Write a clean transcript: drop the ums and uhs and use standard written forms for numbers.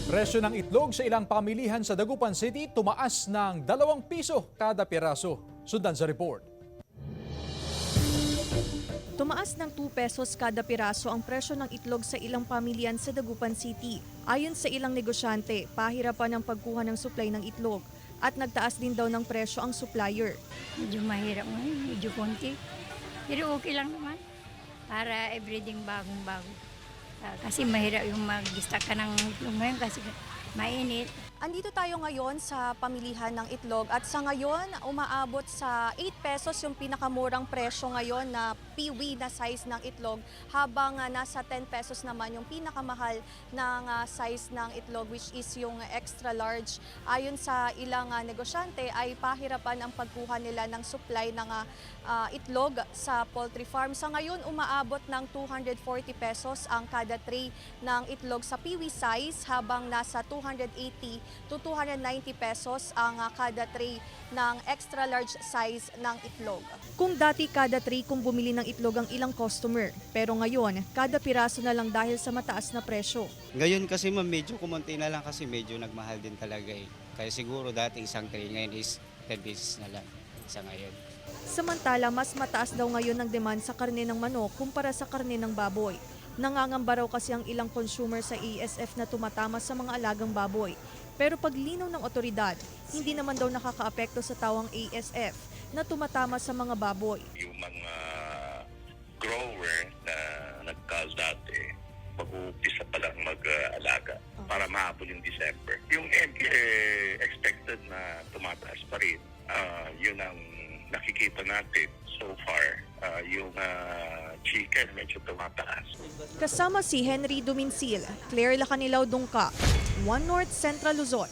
Presyo ng itlog sa ilang pamilihan sa Dagupan City tumaas ng 2 piso kada piraso. Sundan sa report. Tumaas ng 2 pesos kada piraso ang presyo ng itlog sa ilang pamilyan sa Dagupan City. Ayon sa ilang negosyante, pahirapan ang pagkuha ng supply ng itlog at nagtaas din daw ng presyo ang supplier. Medyo mahirap ngayon, medyo konti. Pero okay lang naman para everything bagong-bago. Kasi mahirap yung mag-stock ka ng itlog ngayon kasi mainit. Andito tayo ngayon sa pamilihan ng itlog at sa ngayon umaabot sa 8 pesos yung pinakamurang presyo ngayon na piwi na size ng itlog habang nasa 10 pesos naman yung pinakamahal ng size ng itlog which is yung extra large. Ayon sa ilang negosyante ay pahirapan ang pagkuha nila ng supply ng itlog sa poultry farm. Sa ngayon umaabot ng 240 pesos ang kada tray ng itlog sa piwi size habang nasa 280 to 290 pesos ang kada tray ng extra large size ng itlog. Kung dati kada tray kung bumili ng itlog ang ilang customer, pero ngayon kada piraso na lang dahil sa mataas na presyo. Ngayon kasi ma'am, medyo kumunti na lang kasi medyo nagmahal din talaga eh. Kaya siguro dati isang tray ngayon is 10 pieces na lang sa ngayon. Samantala, mas mataas daw ngayon ang demand sa karne ng manok kumpara sa karne ng baboy. Nangangamba raw kasi ang ilang consumer sa ASF na tumatama sa mga alagang baboy. Pero paglinaw ng otoridad, hindi naman daw nakakaapekto sa tawang ASF na tumatama sa mga baboy. Yung mga grower na nag-call dati, mag-uumpisa pa lang mag-alaga para mahabol yung December. Yung egg expected na tumataas pa rin. Yun ang nakikita natin so far. Yung chicken medyo tumataas. Kasama si Henry Duminsil, Claire Lacanilaw Dungka, One North Central Luzon.